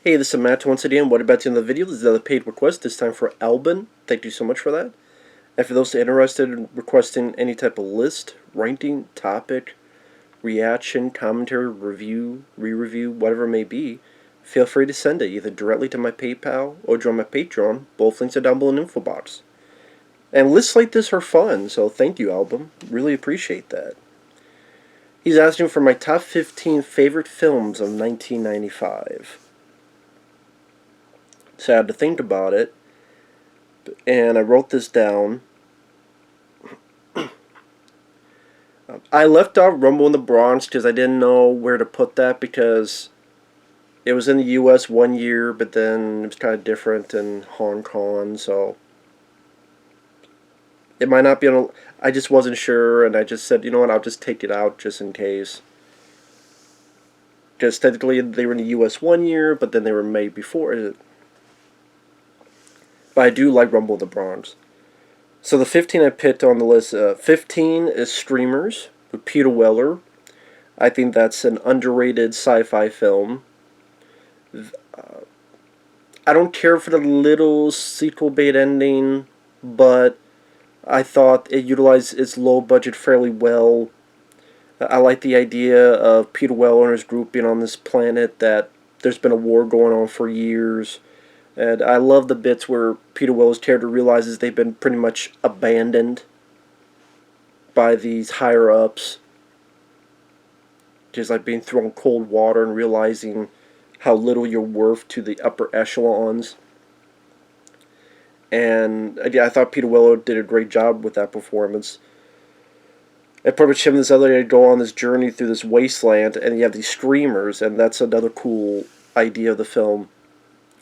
Hey, this is Matt once again. What about the end of the video? This is another paid request, this time for Alban. Thank you so much for that. And for those interested in requesting any type of list, ranking, topic, reaction, commentary, review, re-review, whatever it may be, feel free to send it either directly to my PayPal or join my Patreon. Both links are down below in the info box. And lists like this are fun, so thank you, Alban. Really appreciate that. He's asking for my top 15 favorite films of 1995. So I had to think about it, and I wrote this down. I left out Rumble in the Bronx because I didn't know where to put that, because it was in the U.S. one year, but then it was kind of different in Hong Kong, so it might not be on I just wasn't sure, and I just said, you know what, I'll just take it out just in case. Because technically they were in the U.S. one year, but then they were made before it. But I do like Rumble in the Bronx. So the 15 I picked on the list, 15 is Streamers with Peter Weller. I think that's an underrated sci-fi film. I don't care for the little sequel bait ending, but I thought it utilized its low budget fairly well. I like the idea of Peter Weller and his group being on this planet that there's been a war going on for years. And I love the bits where Peter Weller's character realizes they've been pretty much abandoned by these higher-ups. Just like being thrown cold water and realizing how little you're worth to the upper echelons. And yeah, I thought Peter Weller did a great job with that performance. And pretty much him and this other guy go on this journey through this wasteland, and you have these screamers, and that's another cool idea of the film,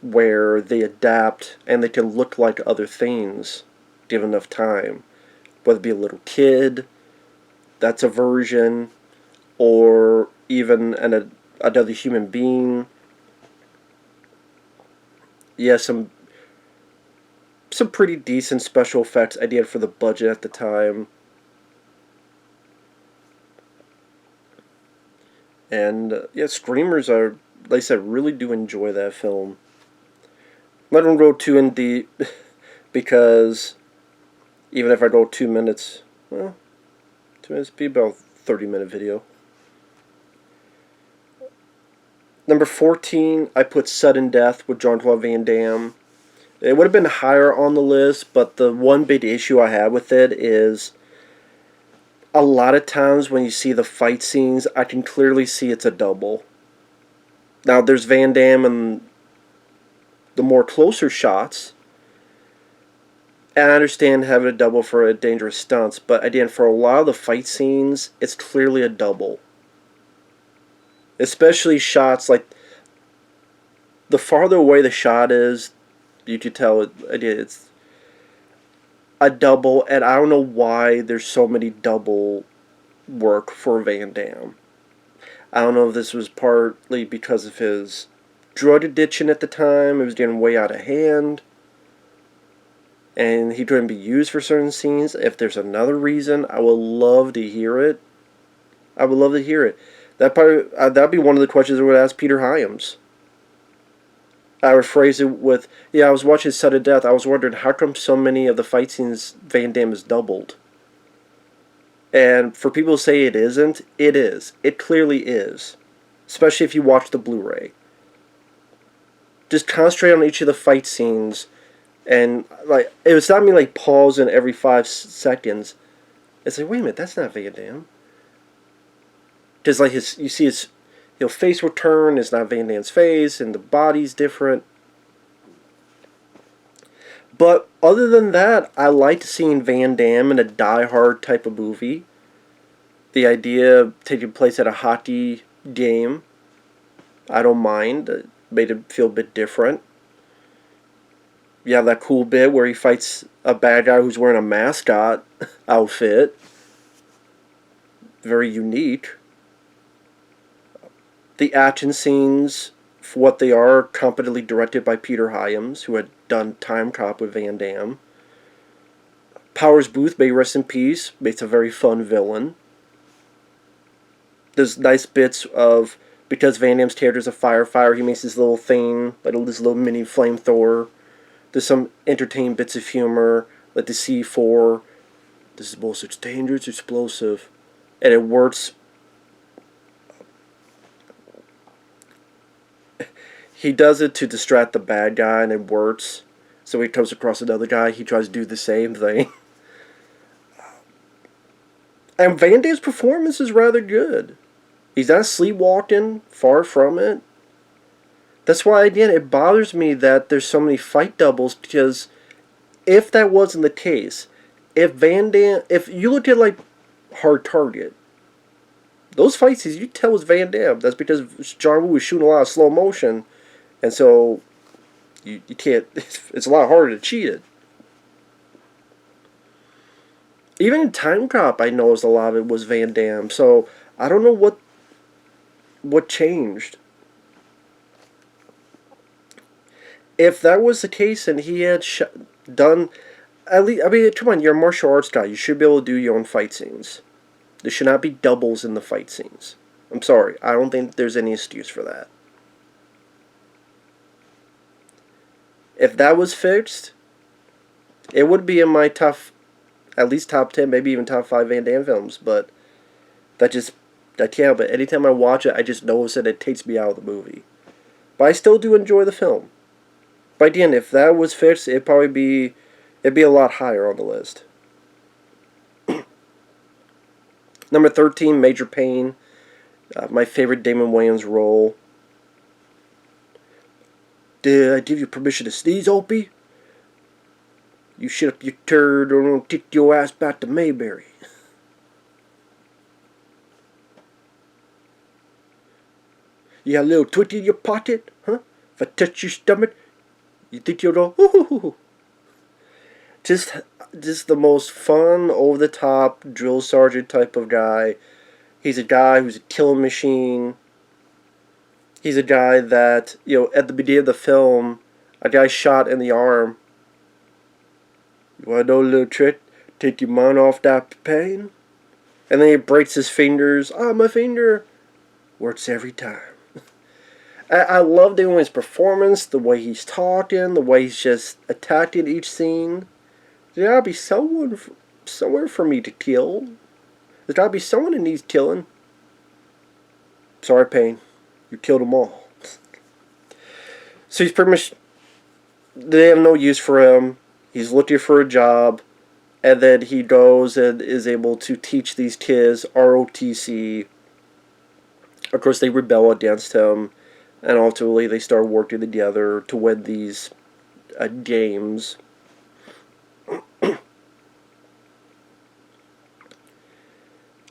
where they adapt and they can look like other things given enough time. Whether it be a little kid, that's a version, or even another human being. Yeah, some pretty decent special effects I did for the budget at the time. And yeah, Screamers are, like I said, really do enjoy that film. Let them go too in deep, because even if I go 2 minutes, well, 2 minutes would be about a 30-minute video. Number 14, I put Sudden Death with Jean-Claude Van Damme. It would have been higher on the list, but the one big issue I had with it is a lot of times when you see the fight scenes, I can clearly see it's a double. Now, there's Van Damme and the more closer shots, and I understand having a double for a dangerous stunts, but again, for a lot of the fight scenes, it's clearly a double. Especially shots like the farther away the shot is, you could tell it's a double, and I don't know why there's so many double work for Van Damme. I don't know if this was partly because of his drug addiction at the time. It was getting way out of hand, and he couldn't be used for certain scenes. If there's another reason, I would love to hear it. I would love to hear it. That'd be one of the questions I would ask Peter Hyams. I would phrase it with, yeah, I was watching Sudden Death. I was wondering, how come so many of the fight scenes Van Damme is doubled? And for people to say it isn't, it is. It clearly is. Especially if you watch the Blu-ray. Just concentrate on each of the fight scenes, and like, it was not me like pausing every 5 seconds. It's like, wait a minute, that's not Van Damme. Because like you see his face will turn, it's not Van Damme's face, and the body's different. But other than that, I liked seeing Van Damme in a Die Hard type of movie. The idea of taking place at a hockey game, I don't mind. It made it feel a bit different. You have that cool bit where he fights a bad guy who's wearing a mascot outfit. Very unique. The action scenes, for what they are, competently directed by Peter Hyams, who had done Time Cop with Van Damme. Powers Booth, may rest in peace, makes a very fun villain. There's nice bits of because Van Damme's character's a firefighter, he makes this little thing, like this little mini flamethrower. There's some entertaining bits of humor, like the C4. This is both such dangerous explosive, and it works. He does it to distract the bad guy, and it works. So when he comes across another guy, he tries to do the same thing. And Van Damme's performance is rather good. He's not sleepwalking, far from it. That's why, again, it bothers me that there's so many fight doubles, because if that wasn't the case, if Van Damme, if you look at like Hard Target, those fight scenes you tell was Van Damme. That's because John Woo was shooting a lot of slow motion, and so you can't. It's a lot harder to cheat it. Even in Time Cop, I noticed a lot of it was Van Damme. So I don't know what changed. If that was the case and he had done, at least, I mean, come on, you're a martial arts guy. You should be able to do your own fight scenes. There should not be doubles in the fight scenes. I'm sorry. I don't think there's any excuse for that. If that was fixed, it would be in my at least top 10, maybe even top 5 Van Damme films. But I can't help it. Anytime I watch it, I just notice that it takes me out of the movie. But I still do enjoy the film. By the end, if that was fixed, it'd be a lot higher on the list. Number 13, Major Payne. My favorite Damon Wayans role. Did I give you permission to sneeze, Opie? You shut up your turd or I'll kick your ass back to Mayberry. You got a little twitty in your pocket, huh? If I touch your stomach, you think you'll go, ooh. Just the most fun, over-the-top drill sergeant type of guy. He's a guy who's a killing machine. He's a guy that, at the beginning of the film, a guy shot in the arm. You want to know a little trick? Take your mind off that pain. And then he breaks his fingers. My finger. Works every time. I love Damon Wayans' performance, the way he's talking, the way he's just attacking each scene. There's gotta be somewhere for me to kill. There's gotta be someone that needs killing. Sorry, Payne. You killed them all. So he's pretty much... They have no use for him. He's looking for a job. And then he goes and is able to teach these kids ROTC. Of course, they rebel against him. And ultimately, they start working together to win these games.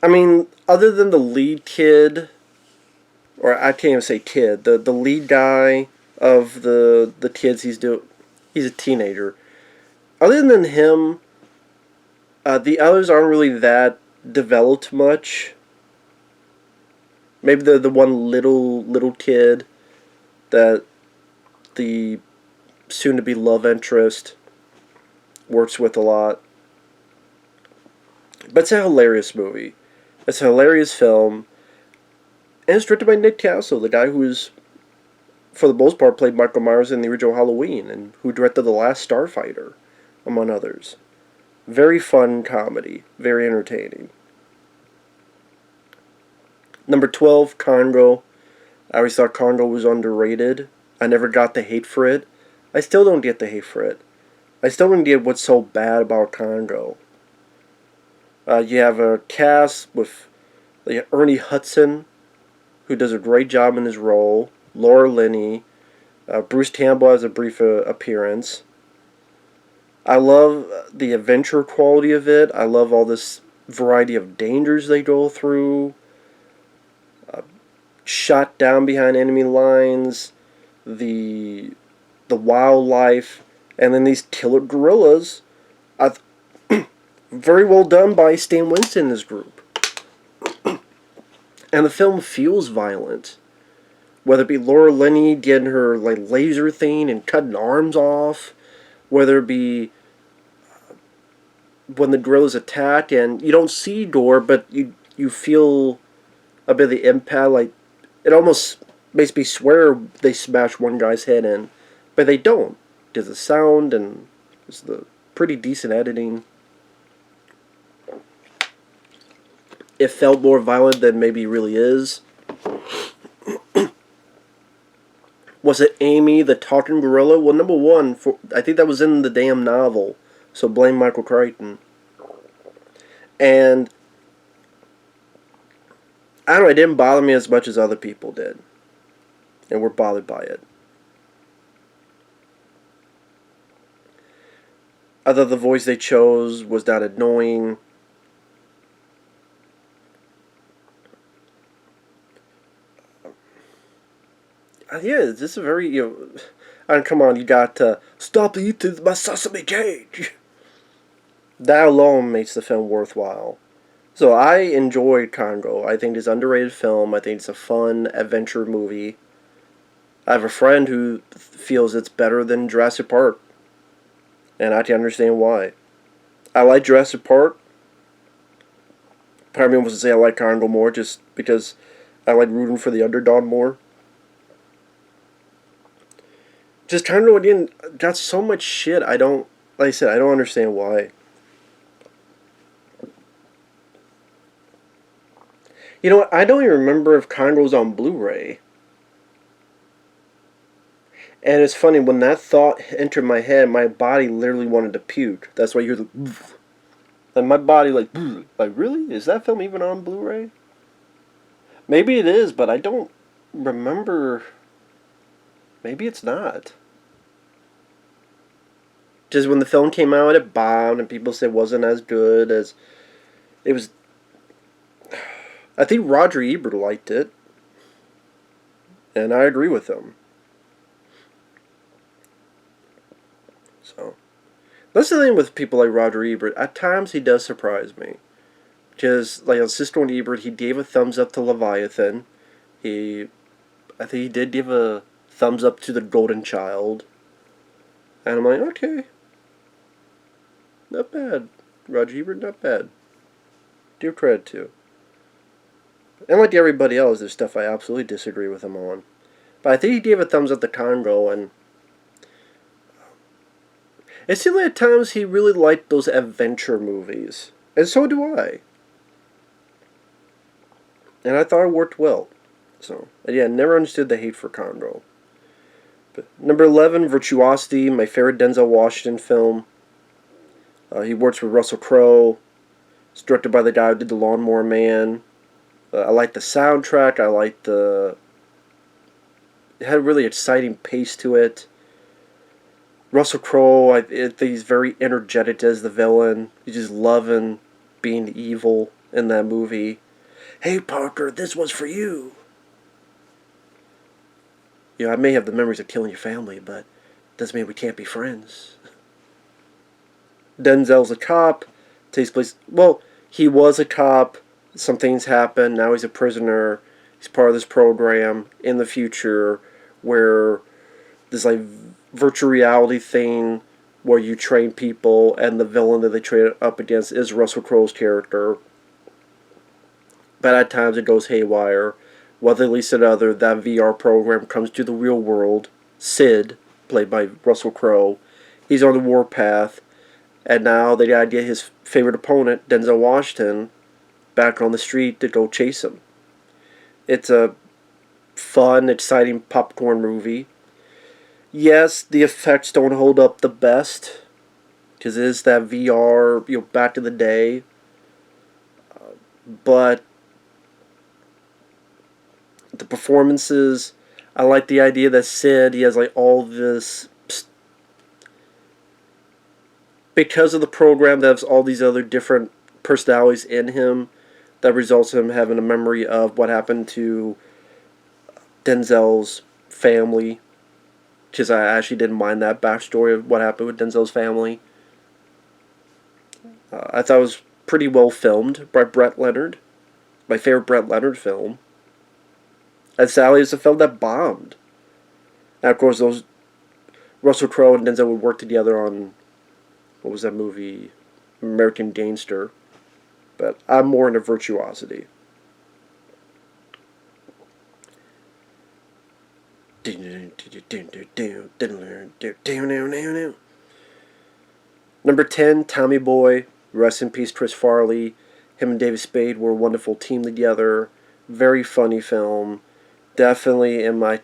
I mean, other than the lead kid, or I can't even say kid, the lead guy of the kids he's a teenager. Other than him, the others aren't really that developed much. Maybe the one little kid that the soon-to-be love interest works with a lot. But it's a hilarious movie. It's a hilarious film. And it's directed by Nick Castle, the guy who was, for the most part, played Michael Myers in the original Halloween, and who directed The Last Starfighter, among others. Very fun comedy. Very entertaining. Number 12, Congo. I always thought Congo was underrated. I never got the hate for it. I still don't get the hate for it. I still don't get what's so bad about Congo. You have a cast with Ernie Hudson, who does a great job in his role. Laura Linney. Bruce Campbell has a brief appearance. I love the adventure quality of it. I love all this variety of dangers they go through. Shot down behind enemy lines, the wildlife, and then these killer gorillas. Very well done by Stan Winston and his group. And the film feels violent. Whether it be Laura Linney getting her laser thing and cutting arms off, whether it be when the gorillas attack and you don't see gore, but you feel a bit of the impact, It almost makes me swear they smash one guy's head in, but they don't. There's the sound and there's the pretty decent editing. It felt more violent than maybe really is. Was it Amy the talking gorilla? Well, number one, I think that was in the damn novel, so blame Michael Crichton. And I don't know, it didn't bother me as much as other people did, and were bothered by it. I thought the voice they chose was not annoying. Yeah, this is a very, come on, you got stop eating my sesame cake. That alone makes the film worthwhile. So I enjoyed Congo. I think it's an underrated film. I think it's a fun adventure movie. I have a friend who feels it's better than Jurassic Park, and I can understand why. I like Jurassic Park. Part of me wants to say I like Congo more just because I like rooting for the underdog more. Just Congo again got so much shit. I don't, like I said, I don't understand why. You know what? I don't even remember if Congo's on Blu-ray. And it's funny, when that thought entered my head, my body literally wanted to puke. That's why you hear the... And my body like really? Is that film even on Blu-ray? Maybe it is, but I don't remember. Maybe it's not. Just when the film came out, it bombed, and people said it wasn't as good as... It was... I think Roger Ebert liked it. And I agree with him. So... That's the thing with people like Roger Ebert. At times, he does surprise me. Because, like on Sister and Ebert, he gave a thumbs up to Leviathan. I think he did give a thumbs up to The Golden Child. And I'm like, okay. Not bad. Roger Ebert, not bad. Give credit to. And like everybody else, there's stuff I absolutely disagree with him on. But I think he gave a thumbs up to Congo, and it seemed like at times he really liked those adventure movies. And so do I. And I thought it worked well. So, yeah, never understood the hate for Congo. But number 11, Virtuosity, my favorite Denzel Washington film. He works with Russell Crowe. It's directed by the guy who did The Lawnmower Man. I like the soundtrack. I like the... It had a really exciting pace to it. Russell Crowe, I think he's very energetic as the villain. He's just loving being evil in that movie. Hey, Parker, this was for you. You know, I may have the memories of killing your family, but doesn't mean we can't be friends. Denzel's a cop. Takes place... Well, he was a cop. Some things happened. Now he's a prisoner. He's part of this program in the future where this, like, virtual reality thing where you train people, and the villain that they train up against is Russell Crowe's character. But at times it goes haywire. Whether at least another, that VR program comes to the real world. Sid, played by Russell Crowe, he's on the warpath, and now they gotta get his favorite opponent, Denzel Washington, back on the street to go chase him. It's a fun, exciting popcorn movie. Yes, the effects don't hold up the best, because it is that VR, back in the day. But the performances, I like the idea that Sid, he has like all this, because of the program that has all these other different personalities in him, that results in him having a memory of what happened to Denzel's family. Because I actually didn't mind that backstory of what happened with Denzel's family. I thought it was pretty well filmed by Brett Leonard. My favorite Brett Leonard film. And sadly, it's a film that bombed. And of course, those Russell Crowe and Denzel would work together on, what was that movie? American Gangster. But I'm more into Virtuosity. Number 10, Tommy Boy. Rest in peace, Chris Farley. Him and David Spade were a wonderful team together. Very funny film. Definitely in my,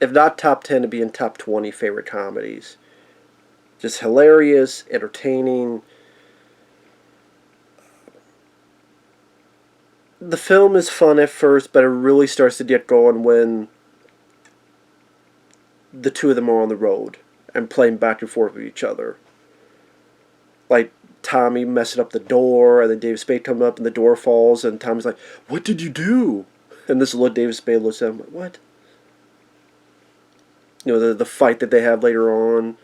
if not top 10, to be in top 20 favorite comedies. Just hilarious, entertaining. The film is fun at first, but it really starts to get going when the two of them are on the road and playing back and forth with each other. Like Tommy messing up the door, and then David Spade comes up and the door falls, and Tommy's like, "What did you do?" And this little David Spade looks at him, like, "What?" You know, the fight that they have later on.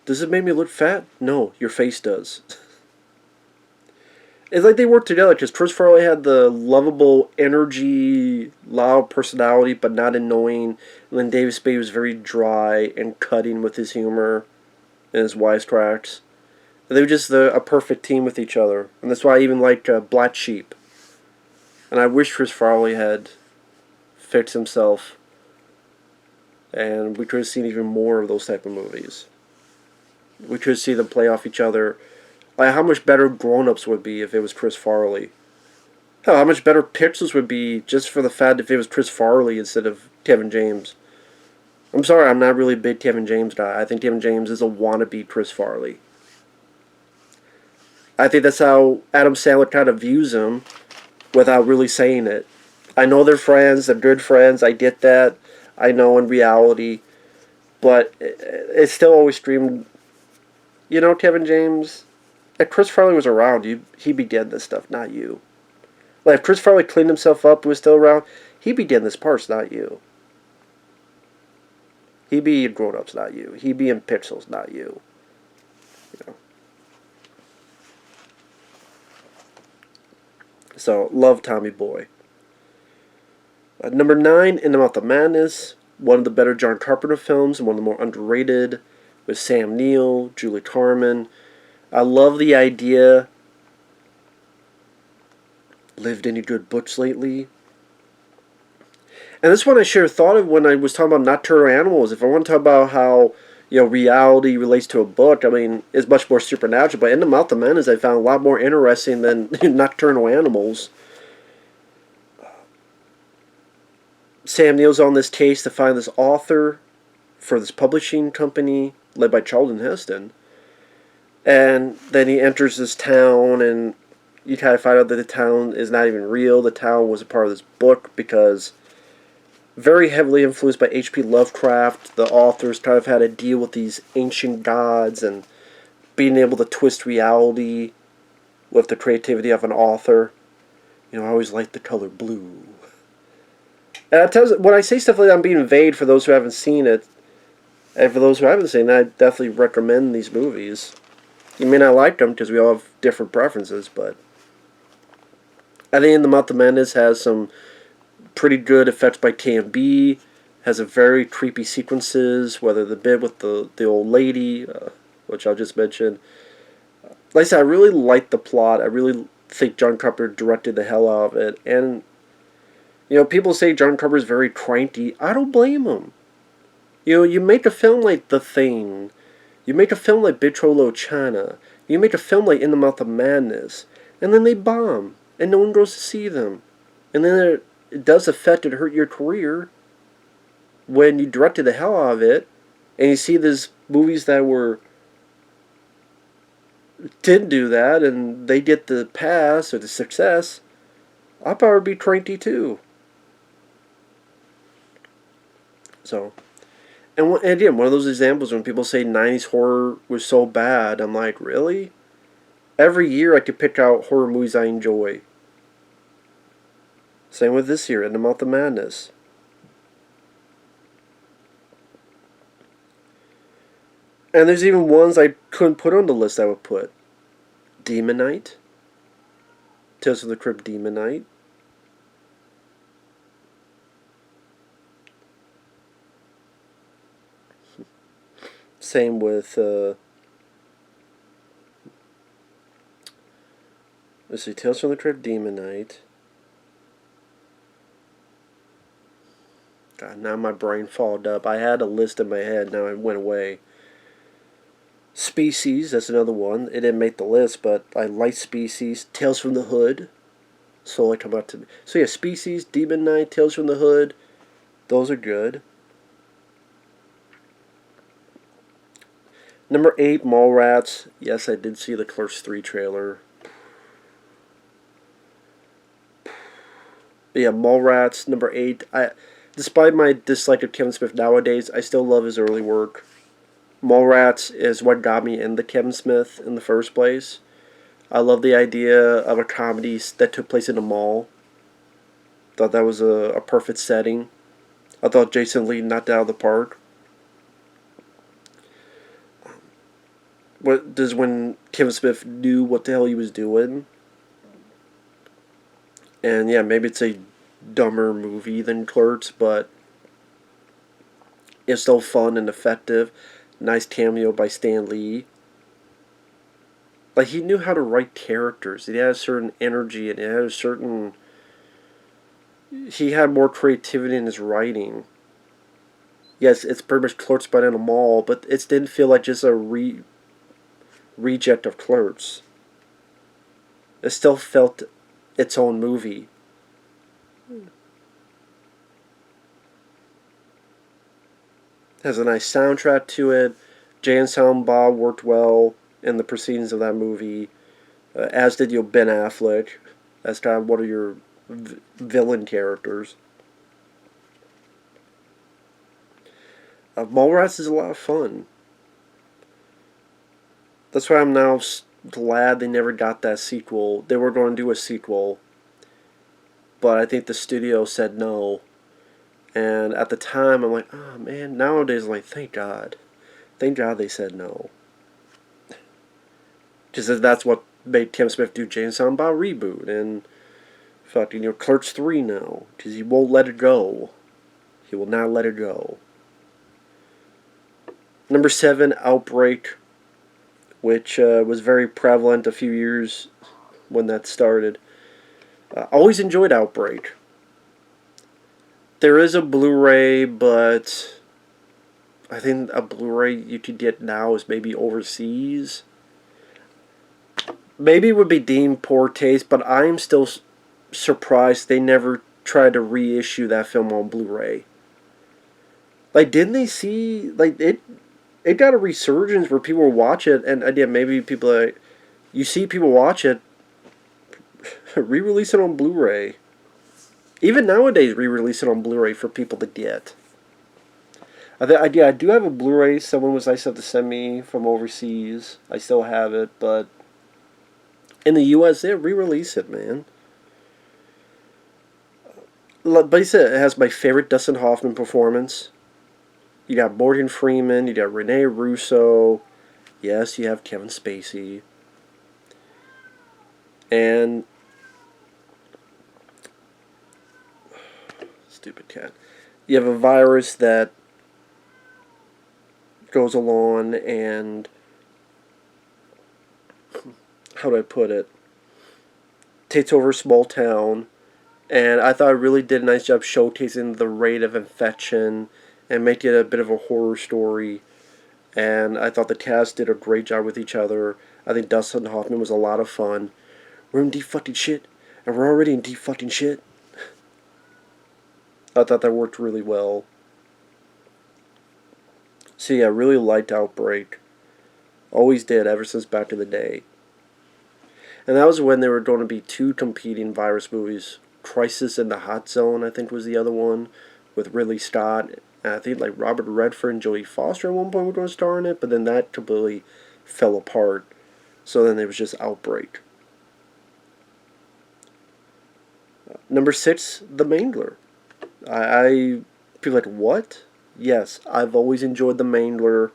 Does it make me look fat? No, your face does. It's like they work together because Chris Farley had the lovable energy, loud personality, but not annoying. And then David Spade was very dry and cutting with his humor and his wisecracks. And they were just a perfect team with each other. And that's why I even like Black Sheep. And I wish Chris Farley had fixed himself. And we could have seen even more of those type of movies. We could see them play off each other. Like how much better Grown Ups would be if it was Chris Farley. Hell, how much better Pixels would be just for the fact if it was Chris Farley instead of Kevin James. I'm sorry, I'm not really a big Kevin James guy. I think Kevin James is a wannabe Chris Farley. I think that's how Adam Sandler kind of views him without really saying it. I know they're friends, they're good friends, I get that. I know in reality. But it's still always screamed, you know, Kevin James, if Chris Farley was around, he'd be getting this stuff, not you. Like, if Chris Farley cleaned himself up and was still around, he'd be getting this parts, not you. He'd be in Grown Ups, not you. He'd be in Pixels, not you. You know. So, love Tommy Boy. Number 9, In the Mouth of Madness. One of the better John Carpenter films and one of the more underrated, with Sam Neill, Julie Carmen. I love the idea. Lived any good books lately? And this one I sure thought of when I was talking about Nocturnal Animals. If I want to talk about how, you know, reality relates to a book, I mean, it's much more supernatural. But In the Mouth of Madness I found a lot more interesting than Nocturnal Animals. Sam Neill's on this case to find this author for this publishing company led by Charlton Heston. And then he enters this town, and you kind of find out that the town is not even real. The town was a part of this book because very heavily influenced by H.P. Lovecraft. The authors kind of had to deal with these ancient gods and being able to twist reality with the creativity of an author. You know, I always liked the color blue. And I tell you, when I say stuff like that, I'm being vague for those who haven't seen it. And for those who haven't seen it, I definitely recommend these movies. You may not like them because we all have different preferences, but I think In the Mouth of Madness has some pretty good effects by KMB, has a very creepy sequences, whether the bit with the old lady, which I'll just mention. Like I said, I really like the plot. I really think John Carpenter directed the hell out of it. And, you know, people say John Carpenter is very cranky. I don't blame him. You know, you make a film like The Thing. You make a film like Big Trouble in Little China. You make a film like In the Mouth of Madness. And then they bomb. And no one goes to see them. And then it does affect and hurt your career when you directed the hell out of it. And you see these movies that didn't do that. And they get the pass or the success. I'll probably be cranky too. So... And again, one of those examples when people say 90s horror was so bad, I'm like, really? Every year I could pick out horror movies I enjoy. Same with this year, In the Mouth of Madness. And there's even ones I couldn't put on the list I would put. Demon Knight. Tales from the Crypt Demon Knight. Same with, let's see, Tales from the Crypt Demon Knight. God, now my brain fogged up. I had a list in my head, now it went away. Species, that's another one. It didn't make the list, but I like Species. Tales from the Hood. So like come out to me. So yeah, Species, Demon Knight, Tales from the Hood. Those are good. Number 8, Mallrats. Yes, I did see the Clerks 3 trailer. But yeah, Mallrats, number 8. Despite my dislike of Kevin Smith nowadays, I still love his early work. Mallrats is what got me into Kevin Smith in the first place. I love the idea of a comedy that took place in a mall. Thought that was a perfect setting. I thought Jason Lee knocked it out of the park. What does when Kevin Smith knew what the hell he was doing? And yeah, maybe it's a dumber movie than Clerks, but it's still fun and effective. Nice cameo by Stan Lee. Like, he knew how to write characters. He had a certain energy and he had a certain... He had more creativity in his writing. Yes, it's pretty much Clerks but in a mall, but it didn't feel like just a reject of Clerks. It still felt its own movie. Has a nice soundtrack to it. Jay and Silent Bob worked well in the proceedings of that movie, as did Ben Affleck as kind of one of your villain characters. Mallrats is a lot of fun. That's why I'm now glad they never got that sequel. They were going to do a sequel, but I think the studio said no. And at the time, I'm like, oh man, nowadays I'm like, thank God. Thank God they said no. Because that's what made Kevin Smith do Jay and Silent Bob reboot. And fucking, Clerks 3 now. Because he won't let it go. He will not let it go. Number 7, Outbreak. Which was very prevalent a few years when that started. Always enjoyed Outbreak. There is a Blu-ray, but I think a Blu-ray you could get now is maybe overseas. Maybe it would be deemed poor taste, but I'm still surprised they never tried to reissue that film on Blu-ray. Like, didn't they see, like, it got a resurgence where people watch it, and yeah, maybe people, like, you see people watch it, re-release it on Blu-ray. Even nowadays, re-release it on Blu-ray for people to get. I do have a Blu-ray. Someone was nice enough to send me from overseas. I still have it, but in the U.S., they re-release it, man. But he said it has my favorite Dustin Hoffman performance. You got Morgan Freeman. You got Rene Russo. Yes, you have Kevin Spacey. And stupid cat. You have a virus that goes along and, how do I put it, takes over a small town. And I thought it really did a nice job showcasing the rate of infection and make it a bit of a horror story. And I thought the cast did a great job with each other. I think Dustin Hoffman was a lot of fun. We're in deep fucking shit, and we're already in deep fucking shit. I thought that worked really well. So yeah, I really liked Outbreak. Always did, ever since back in the day. And that was when there were going to be 2 competing virus movies. Crisis in the Hot Zone, I think, was the other one, with Ridley Scott. And I think like Robert Redford and Jodie Foster at one point were going to star in it, but then that completely fell apart. So then there was just Outbreak. Number 6, The Mangler. I feel like, what? Yes, I've always enjoyed The Mangler.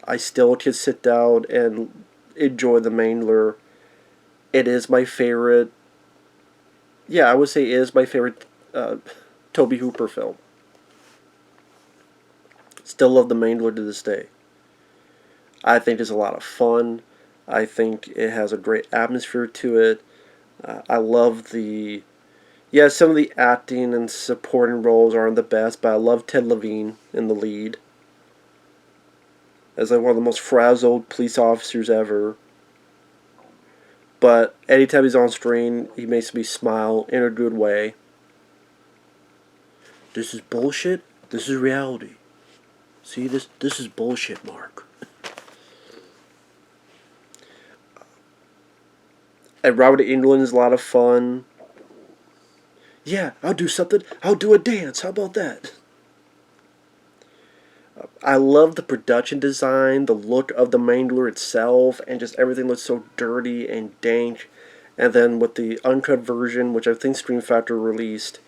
I still can sit down and enjoy The Mangler. It is my favorite. Yeah, I would say it is my favorite Tobe Hooper film. Still love The Mangler to this day. I think it's a lot of fun. I think it has a great atmosphere to it. I love the Yeah, some of the acting and supporting roles aren't the best, but I love Ted Levine in the lead as like one of the most frazzled police officers ever. But anytime he's on screen, he makes me smile in a good way. This is bullshit. This is reality. See, this is bullshit, Mark. And Robert Englund is a lot of fun. Yeah, I'll do something. I'll do a dance. How about that? I love the production design, the look of the Mangler itself, and just everything looks so dirty and dank. And then with the uncut version, which I think Scream Factory released,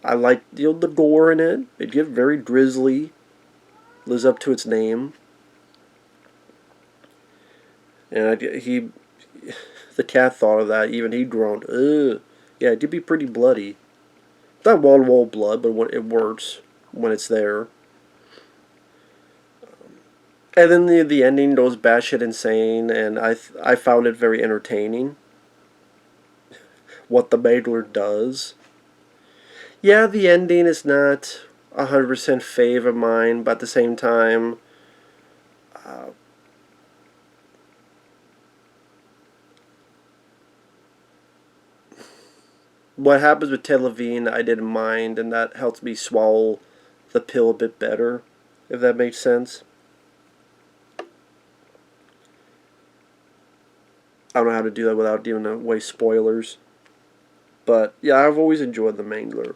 I like the gore in it. It gets very grisly, lives up to its name. And the cat thought of that. Even he groaned. Ugh. Yeah, it did be pretty bloody. Not wall-to-wall blood, but it works when it's there. And then the ending goes batshit insane, and I found it very entertaining. What the Mangler does. Yeah, the ending is not 100% fave of mine, but at the same time, uh, what happens with Ted Levine, I didn't mind, and that helps me swallow the pill a bit better, if that makes sense. I don't know how to do that without giving away spoilers. But yeah, I've always enjoyed the Mangler.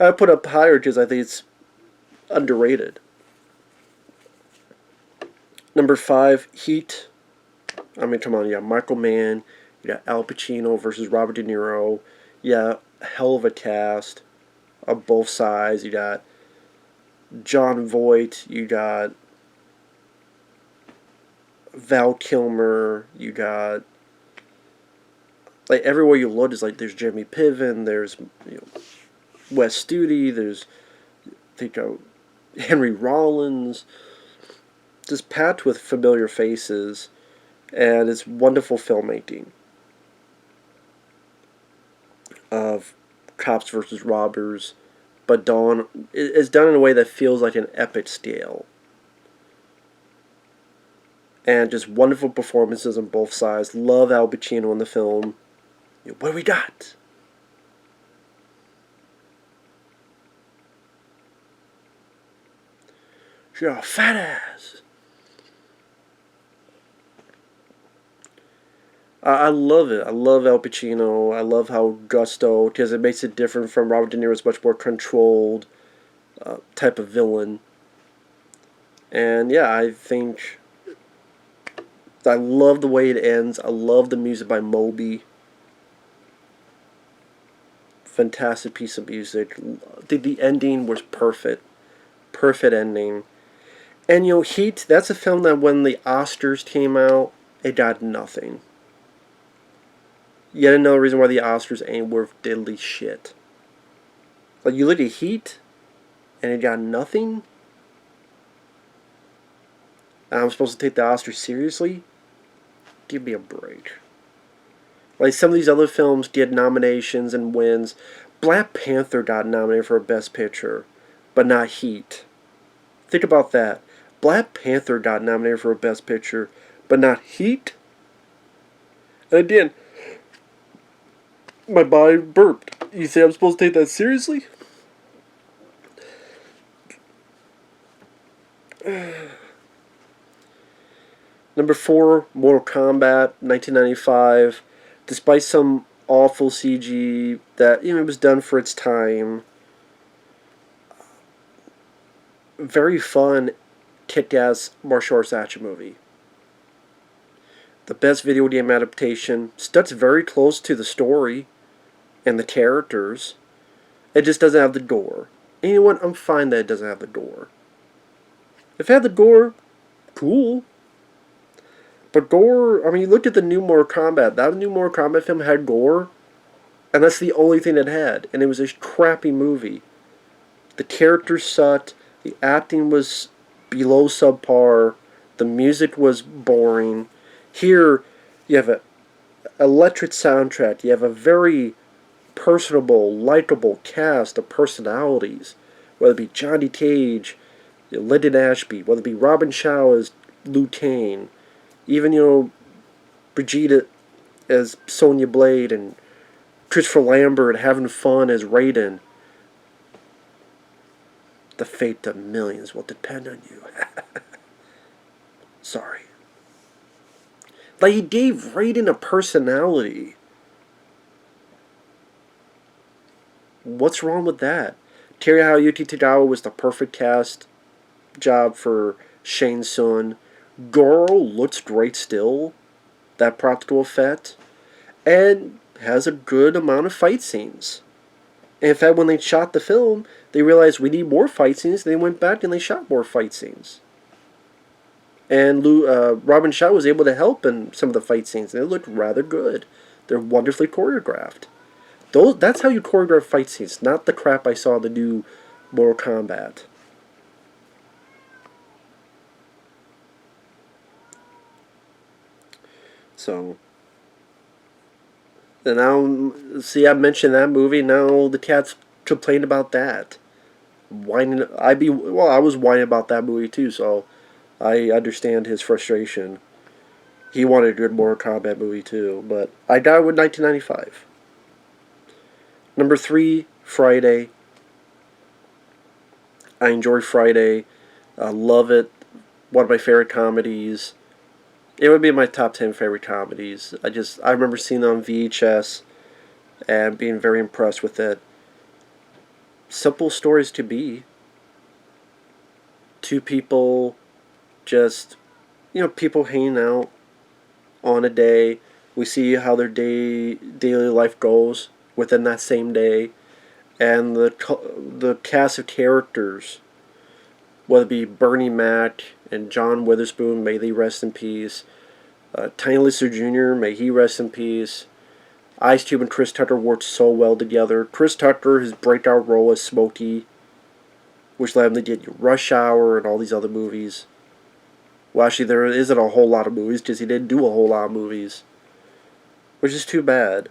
I put up higher because I think it's underrated. Number 5, Heat. I mean, come on, you got Michael Mann, you got Al Pacino versus Robert De Niro. Yeah, hell of a cast on both sides. You got Jon Voight, you got Val Kilmer, you got like everywhere you look is like there's Jeremy Piven, there's Wes Studi, there's Henry Rollins, just packed with familiar faces, and it's wonderful filmmaking of cops versus robbers, but it's done in a way that feels like an epic scale. And just wonderful performances on both sides. Love Al Pacino in the film. What do we got? You're a fat ass. I love it. I love Al Pacino. I love how gusto, because it makes it different from Robert De Niro's much more controlled type of villain. And yeah, I think I love the way it ends. I love the music by Moby. Fantastic piece of music. The ending was perfect. Perfect ending. And Heat, that's a film that when the Oscars came out, it got nothing. Yet another reason why the Oscars ain't worth diddly shit. Like, you look at Heat, and it got nothing? And I'm supposed to take the Oscars seriously? Give me a break. Like, some of these other films get nominations and wins. Black Panther got nominated for Best Picture, but not Heat. Think about that. Black Panther got nominated for Best Picture, but not Heat? And again, my body burped. You say I'm supposed to take that seriously? Number 4, Mortal Kombat, 1995. Despite some awful CG that it was done for its time, very fun, kick-ass martial arts action movie. The best video game adaptation. Stuck's very close to the story and the characters. It just doesn't have the gore. And you know what? I'm fine that it doesn't have the gore. If it had the gore, cool. But gore, I mean, you look at the new Mortal Kombat. That new Mortal Kombat film had gore, and that's the only thing it had. And it was a crappy movie. The characters sucked. The acting was below subpar. The music was boring. Here, you have electric soundtrack. You have a very personable, likable cast of personalities, whether it be Johnny Cage, Lyndon Ashby, whether it be Robin Shaw as Liu Kang, even Brigitte as Sonya Blade, and Christopher Lambert having fun as Raiden. The fate of millions will depend on you. Sorry. Like, he gave Raiden a personality. What's wrong with that? Teruyuki Tagawa was the perfect cast job for Shang Tsung. Goro looks great still. That practical effect. And has a good amount of fight scenes. And in fact, when they shot the film, they realized we need more fight scenes. They went back and they shot more fight scenes. And Robin Shaw was able to help in some of the fight scenes. They looked rather good. They're wonderfully choreographed. That's how you choreograph fight scenes, not the crap I saw in the new Mortal Kombat. So, and now, see, I mentioned that movie. Now the cats complain about that. Whining, I was whining about that movie too. So, I understand his frustration. He wanted a good Mortal Kombat movie too, but I got with 1995. Number 3, Friday. I enjoy Friday. I love it. One of my favorite comedies. It would be my top 10 favorite comedies. I remember seeing it on VHS and being very impressed with it. Simple stories to be. Two people, just, people hanging out on a day. We see how their daily life goes within that same day. And the cast of characters, whether it be Bernie Mac and John Witherspoon, may they rest in peace. Tiny Lister Jr., may he rest in peace. Ice Cube and Chris Tucker worked so well together. Chris Tucker, his breakout role as Smokey, which led him to get Rush Hour and all these other movies. Well, actually, there isn't a whole lot of movies because he didn't do a whole lot of movies, which is too bad.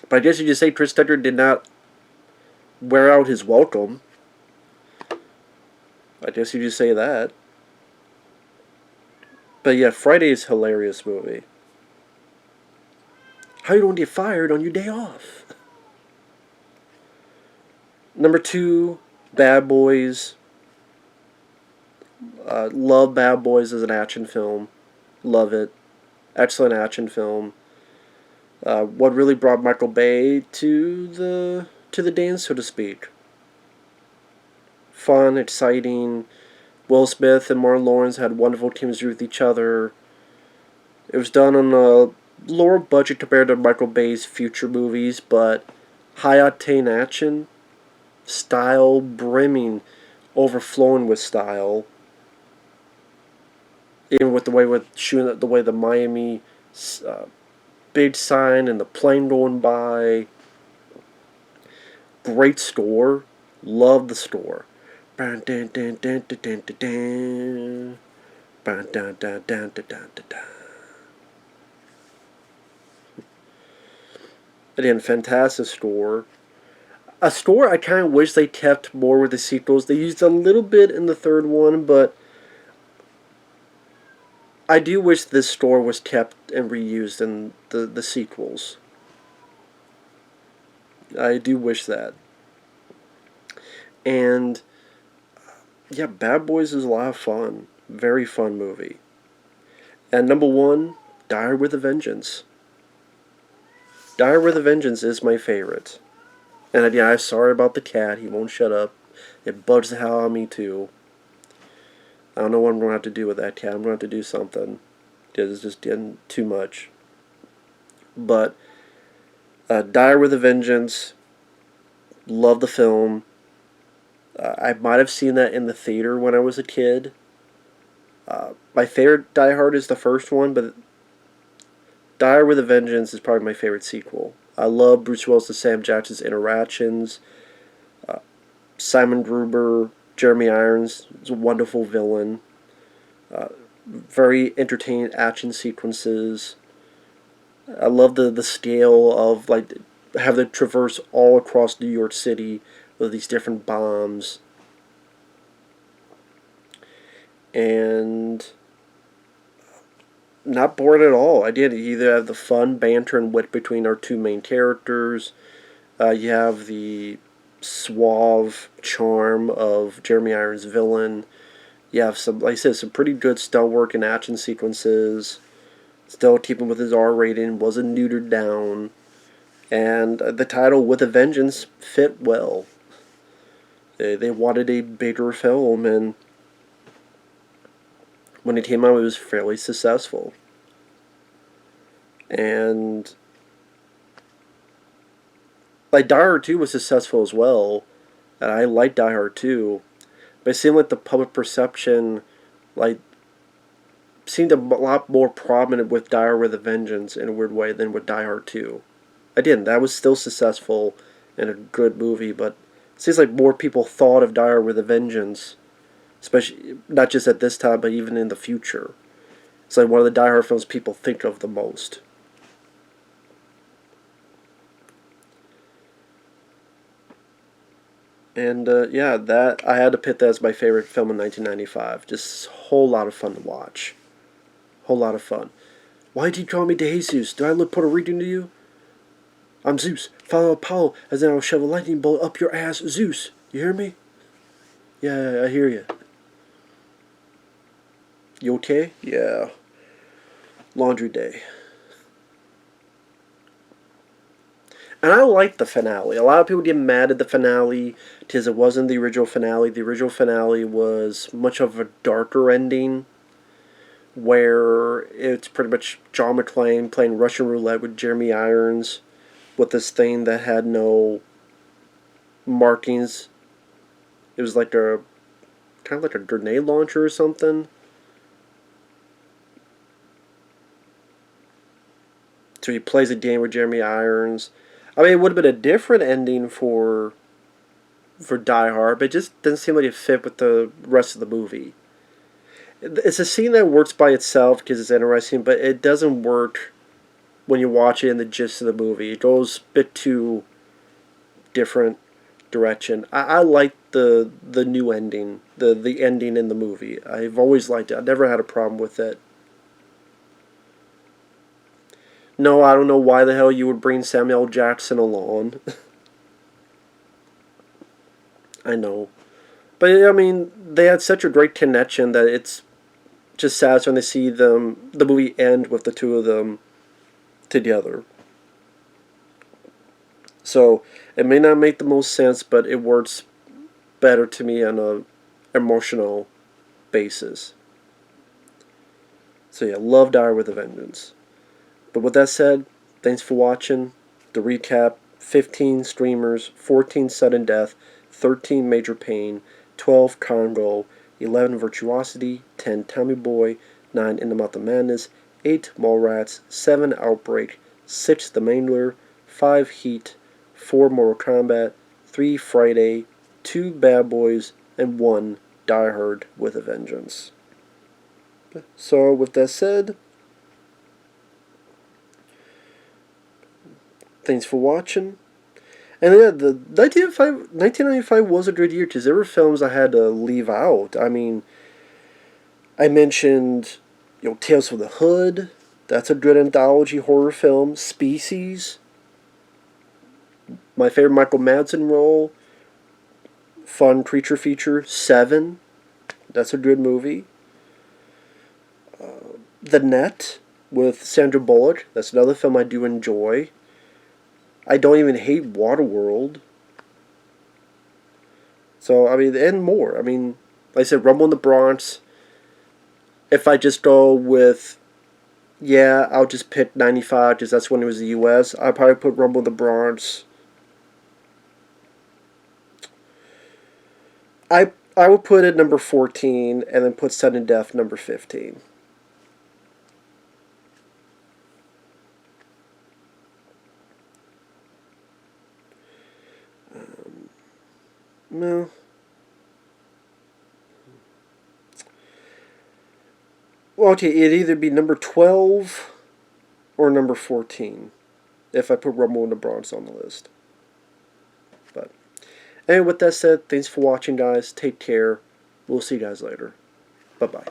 But I guess you could say Chris Tucker did not wear out his welcome. I guess you could say that. But yeah, Friday is a hilarious movie. How you don't get fired on your day off? Number 2, Bad Boys. Love Bad Boys as an action film. Love it. Excellent action film. What really brought Michael Bay to the dance, so to speak. Fun, exciting. Will Smith and Martin Lawrence had wonderful chemistry with each other. It was done on a lower budget compared to Michael Bay's future movies, but high octane action, style brimming, overflowing with style. Even with the way the Miami big sign and the plane going by. Great score. Love the score. Again, fantastic score. A score I kind of wish they kept more with the sequels. They used a little bit in the third one, but I do wish this score was kept and reused in the sequels. I do wish that. And yeah, Bad Boys is a lot of fun. Very fun movie. And number 1, Die Hard with a Vengeance. Die Hard with a Vengeance is my favorite. And again, I'm sorry about the cat. He won't shut up. It bugs the hell out of me too. I don't know what I'm going to have to do with that cat. I'm going to have to do something. It's just getting too much. But Die Hard with a Vengeance. Love the film. I might have seen that in the theater when I was a kid. My favorite Die Hard is the first one, but Die Hard with a Vengeance is probably my favorite sequel. I love Bruce Willis and Sam Jackson's interactions. Simon Gruber, Jeremy Irons is a wonderful villain. very entertaining action sequences. I love the scale of like have to traverse all across New York City with these different bombs, and not bored at all. I did either have the fun banter and wit between our two main characters. You have the suave charm of Jeremy Irons' villain. You have some, like I said, some pretty good stunt work and action sequences. Still keeping with his R rating, wasn't neutered down, and the title "With a Vengeance" fit well. They wanted a bigger film, and when it came out, it was fairly successful. And like Die Hard 2 was successful as well, and I like Die Hard 2, but it seemed like the public perception, like, seemed a lot more prominent with Die Hard with a Vengeance in a weird way than with Die Hard 2. Again, that was still successful and a good movie, but it seems like more people thought of Die Hard with a Vengeance, especially not just at this time, but even in the future. It's like one of the Die Hard films people think of the most. And yeah, that I had to pick that as my favorite film in 1995. Just a whole lot of fun to watch. Whole lot of fun. Why did you call me De Jesus? Do I look Puerto Rican to you? I'm Zeus. Follow Apollo, as then I'll shove a lightning bolt up your ass, Zeus. You hear me? Yeah, I hear you. You okay? Yeah. Laundry day. And I liked the finale. A lot of people get mad at the finale because it wasn't the original finale. The original finale was much of a darker ending where it's pretty much John McClane playing Russian roulette with Jeremy Irons with this thing that had no markings. It was like a kind of like a grenade launcher or something. So he plays a game with Jeremy Irons. I mean, it would have been a different ending for Die Hard, but it just didn't seem like it fit with the rest of the movie. It's a scene that works by itself because it's interesting, but it doesn't work when you watch it in the gist of the movie. It goes a bit too different direction. I like the new ending, the ending in the movie. I've always liked it. I never had a problem with it. No, I don't know why the hell you would bring Samuel Jackson along. I know. But, I mean, they had such a great connection that it's just satisfying to see the movie end with the two of them together. So, it may not make the most sense, but it works better to me on a emotional basis. So, yeah, love Die with a Vengeance. But with that said, thanks for watching. The recap: 15 streamers, 14 sudden death, 13 major pain, 12 Congo, 11 virtuosity, 10 Tommy Boy, 9 In the Mouth of Madness, 8 Mallrats, 7 Outbreak, 6 The Mangler, 5 Heat, 4 Mortal Kombat, 3 Friday, 2 Bad Boys, and 1 Die Hard with a Vengeance. So with that said, thanks for watching. And yeah, the 1995 was a good year because there were films I had to leave out. I mean, I mentioned, Tales from the Hood. That's a good anthology horror film. Species. My favorite Michael Madsen role. Fun creature feature. Seven. That's a good movie. The Net with Sandra Bullock. That's another film I do enjoy. I don't even hate Waterworld. So, I mean, and more. I mean, like I said, Rumble in the Bronx. If I just go with, yeah, I'll just pick 95 because that's when it was the U.S. I'd probably put Rumble in the Bronx. I would put it number 14 and then put Sudden Death number 15. No. Well, okay, it'd either be number 12 or number 14 if I put Rumble in the Bronx on the list. But anyway, with that said, thanks for watching, guys. Take care. We'll see you guys later. Bye-bye.